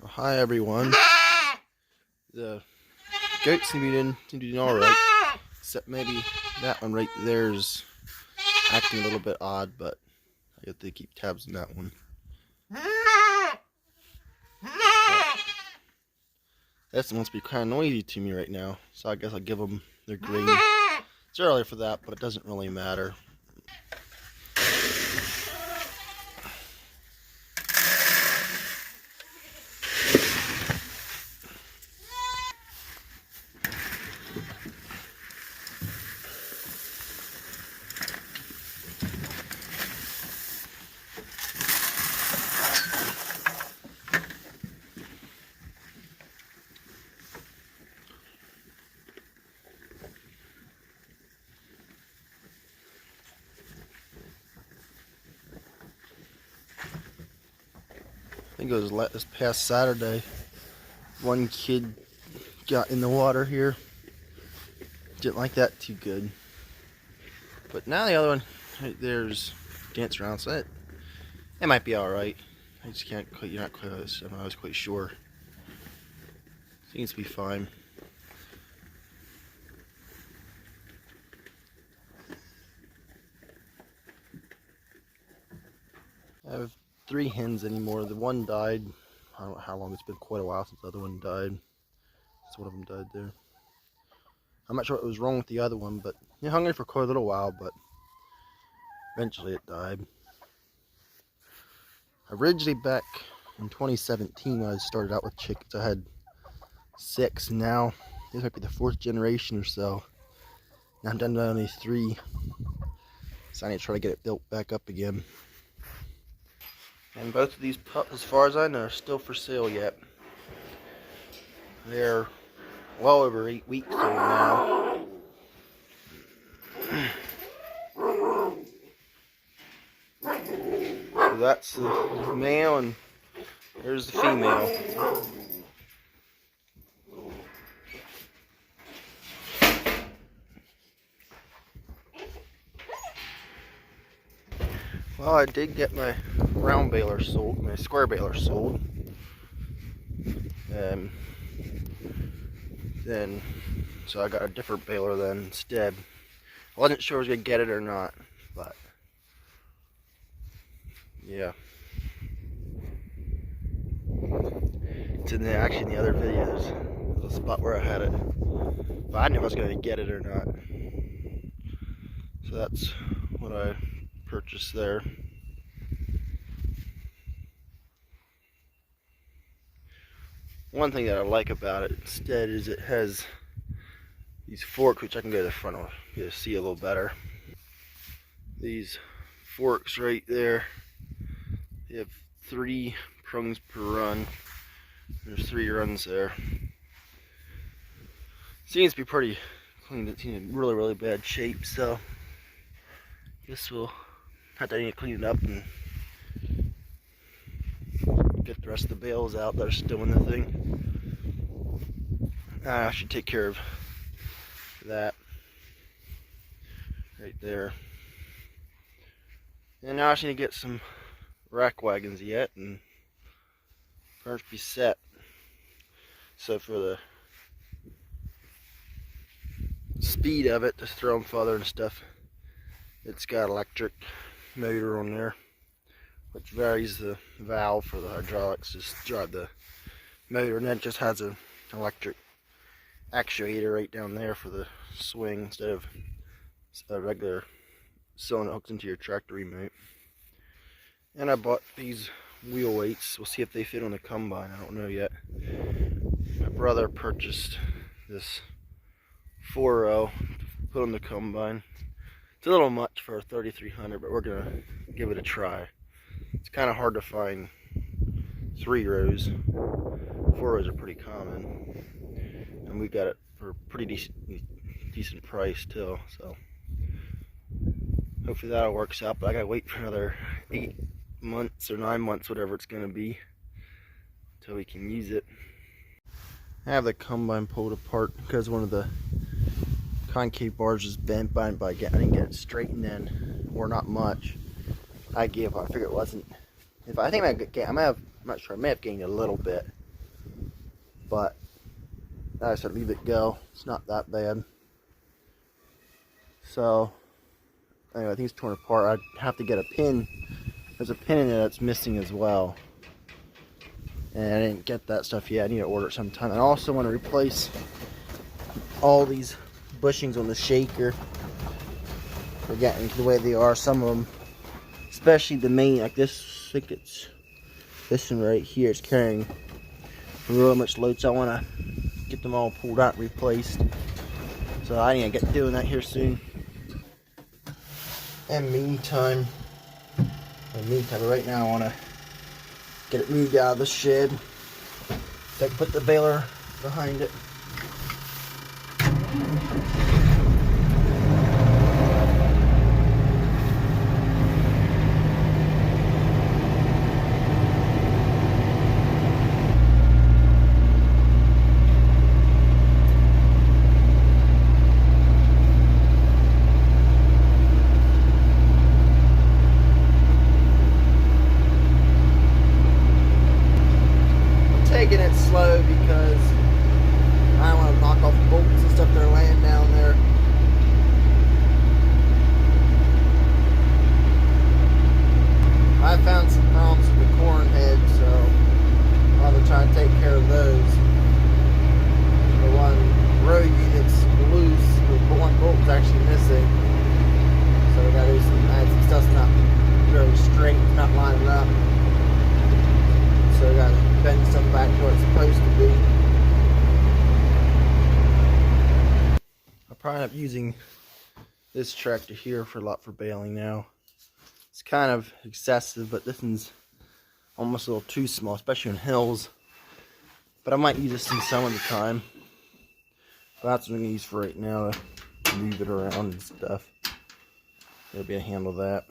Hi everyone. The goats seem to be doing alright, except maybe that one right there is acting a little bit odd, but I have to keep tabs on that one. This one must be kind of noisy to me right now, so I guess I'll give them their grain. It's early for that, but it doesn't really matter. I think it was this past Saturday, one kid got in the water here. Didn't like that too good. But now the other one right there's dancing around, so it might be alright. I just can't quite, you're not quite, I'm not quite sure. Seems to be fine. I have 3 hens anymore. The one died. I don't know how long. It's been quite a while since the other one died. So one of them died there. I'm not sure what was wrong with the other one, but it hung in for quite a little while, but eventually it died. Originally back in 2017 when I started out with chickens, I had 6. Now this might be the 4th generation or so. Now I'm down to only 3. So I need to try to get it built back up again. And both of these pups, as far as I know, are still for sale yet. They're well over 8 weeks old now. So that's the male and there's the female. Well, I did get my round baler sold, my square baler sold. Then, so I got a different baler then instead. I wasn't sure I was going to get it or not, but yeah. It's in the, actually in the other videos, the spot where I had it. But I didn't know if I was going to get it or not. So that's what I purchased there. One thing that I like about it instead is it has these forks, which I can go to the front of to see a little better. These forks right there, they have 3 prongs per run. There's 3 runs there. Seems to be pretty clean. It's in really bad shape, so guess we'll have to clean it up and get the rest of the bales out that are still in the thing. I should take care of that right there. And now I just need to get some rack wagons yet and pretty much be set. So for the speed of it, to throw them further and stuff, it's got electric motor on there, which varies the valve for the hydraulics. Just drive the motor, and then it just has an electric actuator right down there for the swing instead of a regular cylinder hooked into your tractor remote. And I bought these wheel weights. We'll see if they fit on the combine. I don't know yet. My brother purchased this 4.0 to put on the combine. It's a little much for a 3300, but we're gonna give it a try. It's kind of hard to find 3 rows. 4 rows are pretty common, and we got it for a pretty decent price too. So hopefully that works out. But I gotta wait for another 8 months or 9 months, whatever it's gonna be, until we can use it. I have the combine pulled apart because one of the concave bars is bent by I didn't get it straightened in, or not much. I gave up. I figured it wasn't. If I think I'm not sure. I may have gained a little bit, but I said leave it go. It's not that bad. So anyway, I think it's torn apart. I have to get a pin. There's a pin in it that's missing as well, and I didn't get that stuff yet. I need to order it sometime. I also want to replace all these bushings on the shaker. They're getting to the way they are. Some of them, especially the main, like this, I think it's this one right here, is carrying really much load, so I want to get them all pulled out and replaced. So I need to get doing that here soon. And meantime, right now I want to get it moved out of the shed so I can put the baler behind it. Taking it slow because I don't want to knock off bolts and stuff that are laying down there. I found some problems with the corn head, so I'll have to try and take care of those. The one row unit's loose, the one bolt's actually missing. So we gotta do some stuff's not very straight, it's not lining up. So I gotta bend stuff back to where it's supposed to be. I'll probably end up using this tractor here for a lot for baling now. It's kind of excessive, but this one's almost a little too small, especially in hills. But I might use this in some of the time. But that's what I'm gonna use for right now to move it around and stuff. There'll be a handle of that.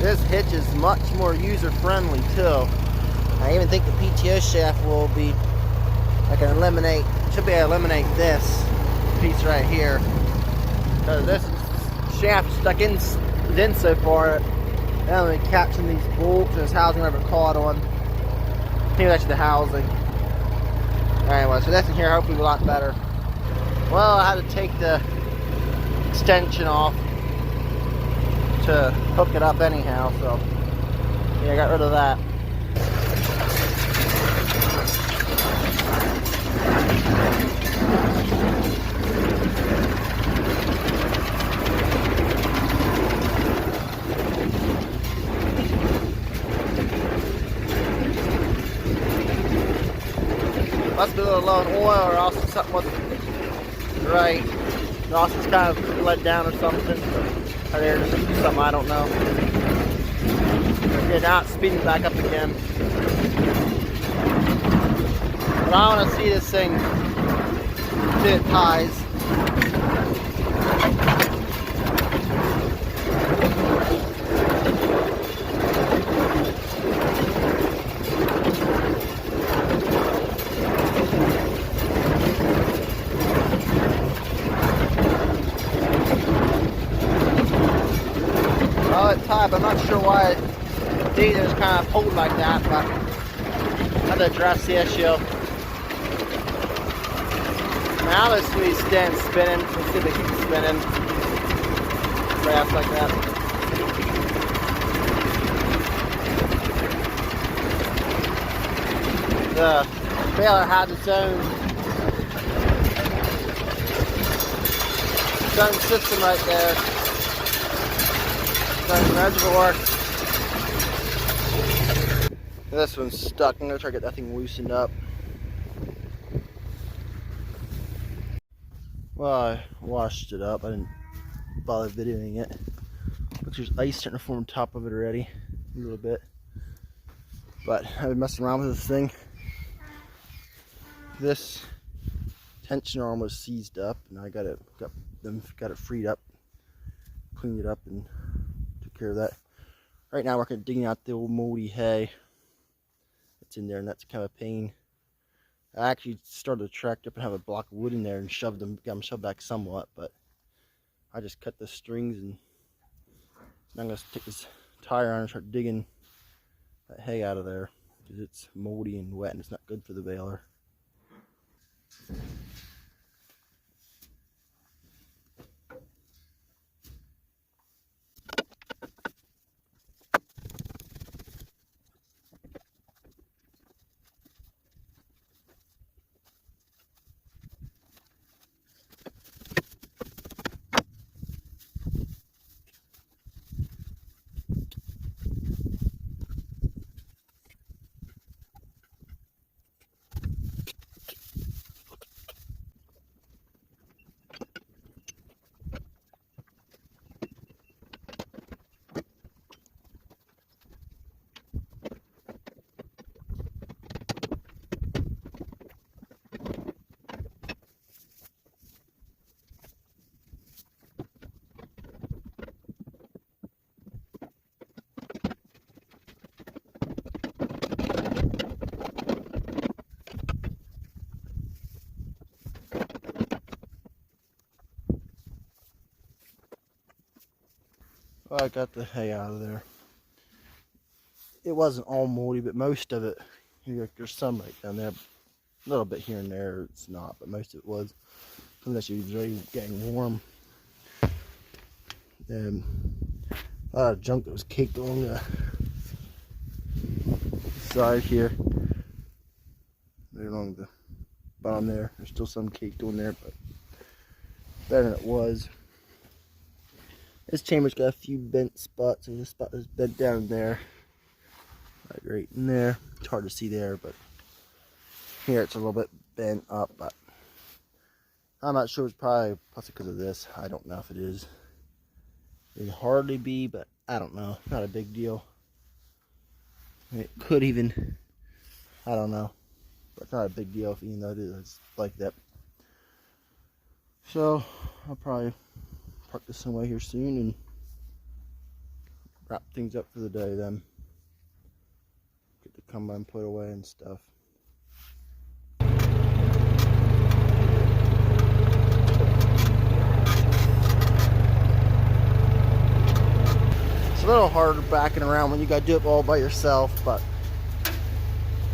This hitch is much more user-friendly too. I even think the PTO shaft will be, I can eliminate, should be able to eliminate this piece right here. Because this shaft stuck in so far, now I'm catching these bolts and this housing whatever it's caught on. Maybe that's the housing. Anyway, so this in here hopefully a lot better. Well, I had to take the extension off to hook it up anyhow, so yeah, I got rid of that. Must be a little low in oil, or else something wasn't right. Or else it's kind of let down or something. Or there's something I don't know. Yeah, now it's speeding back up again. But I want to see this thing see it ties. Well, it's tied, but I'm not sure why the is kind of pulled like that, but I had to address the issue. Now this is stand spinning. Let's see if they keep spinning. Fast like that. The baler had its own system right there. Its own reservoir. This one's stuck. I'm gonna try to get that thing loosened up. Well, I washed it up. I didn't bother videoing it. Looks there's ice starting to form on top of it already. a little bit. But I've been messing around with this thing. This tension arm was seized up, and I got it freed up, cleaned it up, and took care of that. Right now, we're digging out the old moldy hay that's in there, and that's kind of a pain. I actually started to track up and have a block of wood in there and got them shoved back somewhat, but I just cut the strings, and now I'm going to take this tire iron and start digging that hay out of there, because it's moldy and wet and it's not good for the baler. Well, I got the hay out of there. It wasn't all moldy, but most of it, there's some right down there. A little bit here and there, it's not, but most of it was. Unless you was really getting warm. And a lot of junk that was caked on the side here. Right along the bottom there. There's still some caked on there, but better than it was. This chamber's got a few bent spots, so this spot is bent down there. Right in there. It's hard to see there, but here it's a little bit bent up, but I'm not sure. It's probably possibly because of this. I don't know if it is. It'd hardly be, but I don't know. Not a big deal. It could even, I don't know. But it's not a big deal, even though it is like that. So I'll probably park this away here soon and wrap things up for the day then. Get the combine put away and stuff. It's a little harder backing around when you gotta do it all by yourself, but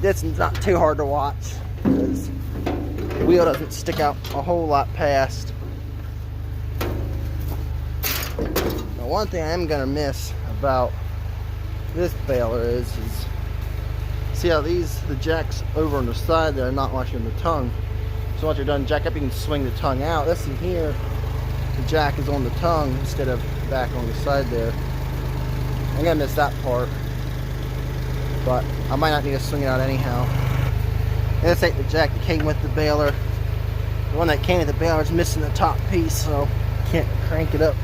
it's not too hard to watch because the wheel doesn't stick out a whole lot past. Now, one thing I am gonna miss about this baler is see how the jacks over on the side there are not actually on the tongue. So once you're done jack up, you can swing the tongue out. This in here, the jack is on the tongue instead of back on the side there. I'm gonna miss that part, but I might not need to swing it out anyhow. And this ain't the jack that came with the baler. The one that came with the baler is missing the top piece, so can't crank it up.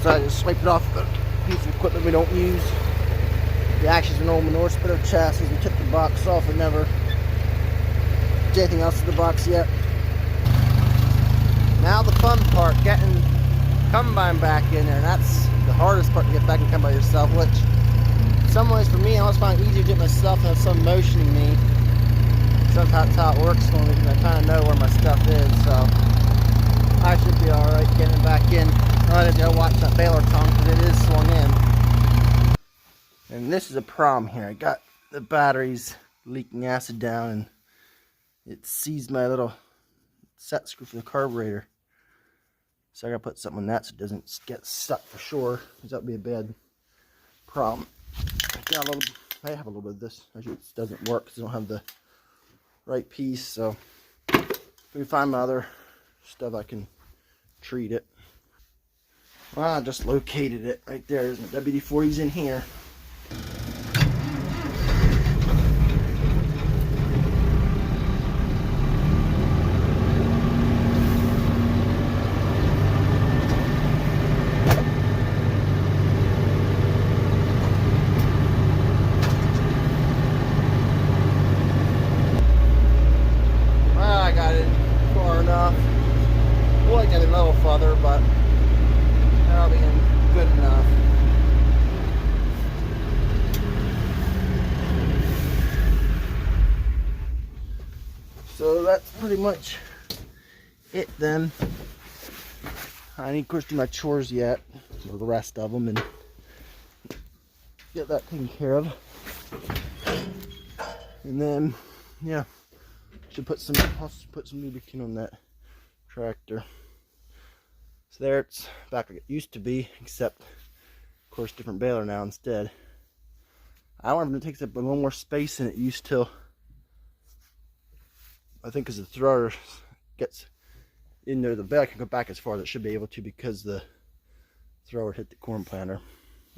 So I just swiped it off the piece of equipment we don't use. The action's an old manure splitter chassis. We took the box off and never did anything else to the box yet. Now the fun part, getting combine back in there. And that's the hardest part, to get back and come by yourself, which in some ways for me, I always find it easier to do it myself and have some motion in me. Sometimes that's how it works for me, because I kind of know where my stuff is, so I should be alright getting back in. I just gotta watch that baler tongue because it is swung in. And this is a problem here. I got the batteries leaking acid down, and it seized my little set screw for the carburetor. So I gotta put something on that so it doesn't get stuck for sure, because that would be a bad problem. I have a little bit of this. Actually, it doesn't work because I don't have the right piece. So if we find my other stuff, I can treat it. Well, I just located it right there. There's my WD-40s in here. pretty much it then. I need, of course, to do my chores yet, or the rest of them, and get that taken care of. And then, yeah, I'll put some lubricant on that tractor. So there, it's back like it used to be, except, of course, different baler now instead. I don't know if it takes up a little more space than it used to. I think as the thrower gets in there, the baler can go back as far as it should be able to because the thrower hit the corn planter.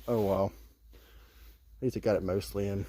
Oh well. At least I got it mostly in.